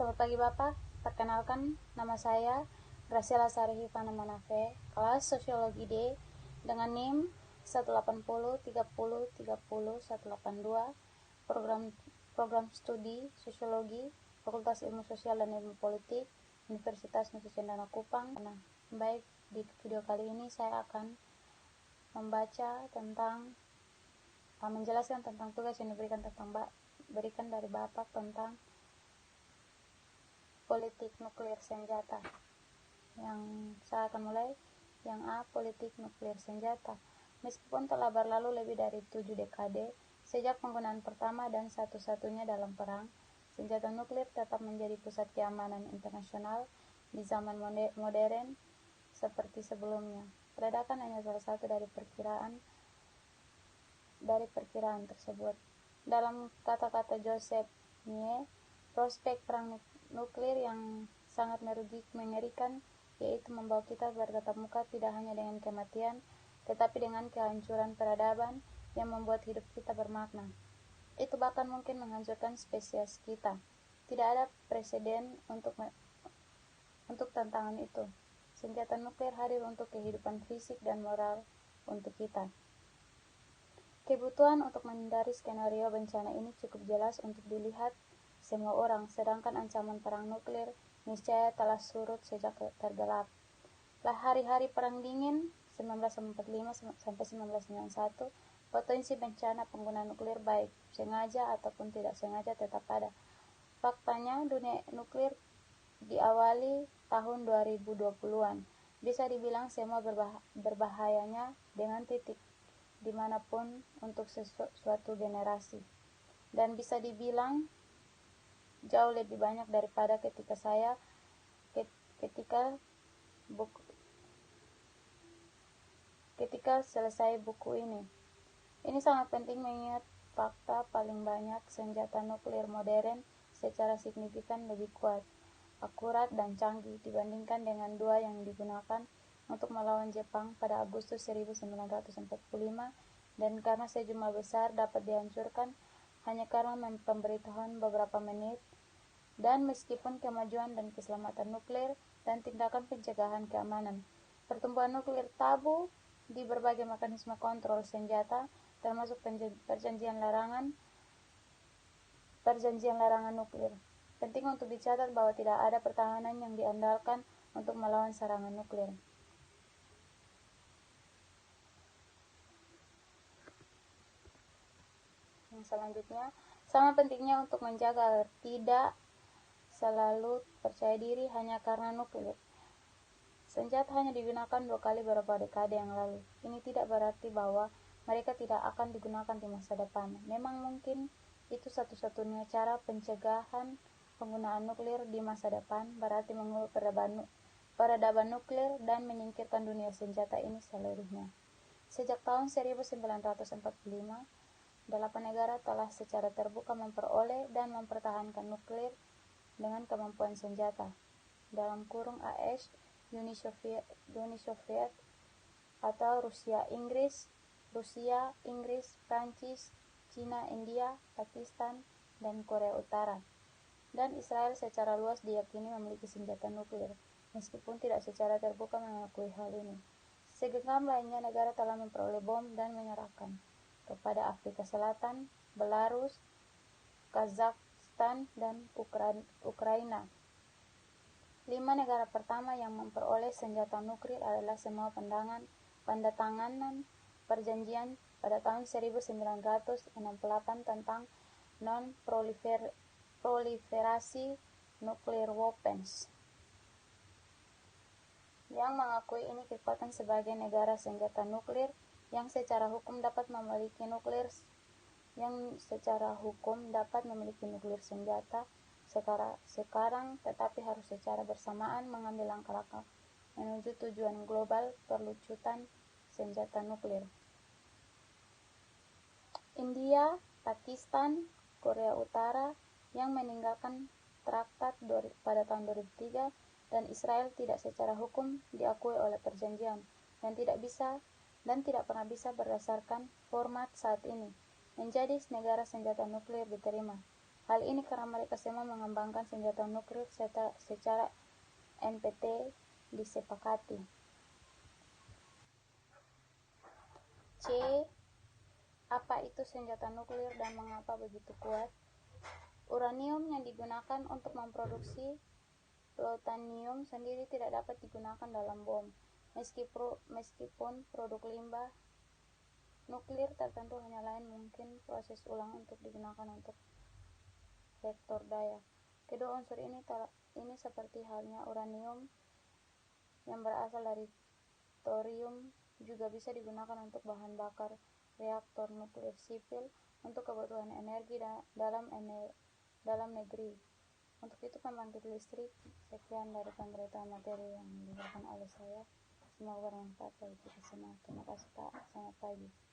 Selamat pagi Bapak, perkenalkan nama saya Graciela Sarihivana Manafe, kelas Sosiologi D dengan NIM 18030300182, program studi Sosiologi, Fakultas Ilmu Sosial dan Ilmu Politik, Universitas Nusa Cendana Kupang. Nah, baik, di video kali ini saya akan menjelaskan tentang tugas yang diberikan dari Bapak tentang politik nuklir senjata. Yang saya akan mulai. Yang A, politik nuklir senjata. Meskipun telah berlalu lebih dari 7 dekade sejak penggunaan pertama dan satu-satunya dalam perang, senjata nuklir tetap menjadi pusat keamanan internasional di zaman modern seperti sebelumnya. Ledakan hanya salah satu dari perkiraan tersebut. Dalam kata-kata Joseph Nye, prospek perang nuklir yang sangat mengerikan, yaitu membawa kita bertatap muka tidak hanya dengan kematian, tetapi dengan kehancuran peradaban yang membuat hidup kita bermakna. Itu bahkan mungkin menghancurkan spesies kita. Tidak ada preseden untuk tantangan itu. Senjata nuklir hadir untuk kehidupan fisik dan moral untuk kita. Kebutuhan untuk menghindari skenario bencana ini cukup jelas untuk dilihat semua orang, sedangkan ancaman perang nuklir niscaya telah surut sejak tergelap. Hari-hari perang dingin 1945 sampai 1991, potensi bencana penggunaan nuklir baik sengaja ataupun tidak sengaja tetap ada. Faktanya, dunia nuklir diawali tahun 2020-an. Bisa dibilang semua berbahayanya dengan titik dimanapun untuk suatu generasi. Dan bisa dibilang jauh lebih banyak daripada ketika selesai buku ini. Ini sangat penting mengingat fakta paling banyak senjata nuklir modern secara signifikan lebih kuat, akurat, dan canggih dibandingkan dengan dua yang digunakan untuk melawan Jepang pada Agustus 1945, dan karena sejumlah besar dapat dihancurkan hanya karena pemberitahuan beberapa menit. Dan meskipun kemajuan dan keselamatan nuklir dan tindakan pencegahan keamanan, pertumbuhan nuklir tabu di berbagai mekanisme kontrol senjata, termasuk perjanjian larangan nuklir. Penting untuk dicatat bahwa tidak ada pertahanan yang diandalkan untuk melawan serangan nuklir. Yang selanjutnya, sama pentingnya untuk menjaga agar tidak selalu percaya diri hanya karena nuklir. Senjata hanya digunakan 2 kali beberapa dekade yang lalu. Ini tidak berarti bahwa mereka tidak akan digunakan di masa depan. Memang mungkin itu satu-satunya cara pencegahan penggunaan nuklir di masa depan, berarti mengubah peradaban nuklir dan menyingkirkan dunia senjata ini seluruhnya. Sejak tahun 1945, 8 negara telah secara terbuka memperoleh dan mempertahankan nuklir dengan kemampuan senjata. Dalam kurung AS, Uni Soviet atau Rusia, Inggris, Prancis, Cina, India, Pakistan, dan Korea Utara. Dan Israel secara luas diyakini memiliki senjata nuklir, meskipun tidak secara terbuka mengakui hal ini. Segenggam lainnya negara telah memperoleh bom dan menyerahkan kepada Afrika Selatan, Belarus, Kazakhstan, dan Ukraina. 5 negara pertama yang memperoleh senjata nuklir adalah semua pendatanganan perjanjian pada tahun 1968 tentang non-proliferasi nuclear weapons, yang mengakui ini kekuatan sebagai negara senjata nuklir yang secara hukum dapat memiliki nuklir senjata sekarang, tetapi harus secara bersamaan mengambil langkah-langkah menuju tujuan global perlucutan senjata nuklir. India, Pakistan, Korea Utara yang meninggalkan traktat pada tahun 2003, dan Israel tidak secara hukum diakui oleh perjanjian dan tidak pernah bisa berdasarkan format saat ini menjadi negara senjata nuklir diterima. Hal ini karena mereka semua mengembangkan senjata nuklir secara NPT disepakati. C. Apa itu senjata nuklir dan mengapa begitu kuat? Uranium yang digunakan untuk memproduksi plutonium sendiri tidak dapat digunakan dalam bom, meskipun produk limbah nuklir tertentu hanya lain mungkin proses ulang untuk digunakan untuk reaktor daya. Kedua unsur ini seperti halnya uranium yang berasal dari thorium juga bisa digunakan untuk bahan bakar reaktor nuklir sipil untuk kebutuhan energi dalam negeri. Untuk itu pembangkit listrik. Sekian dari pemberitaan materi yang diberikan oleh saya. Semoga bermanfaat bagi kita semua. Terima kasih Pak. Selamat pagi.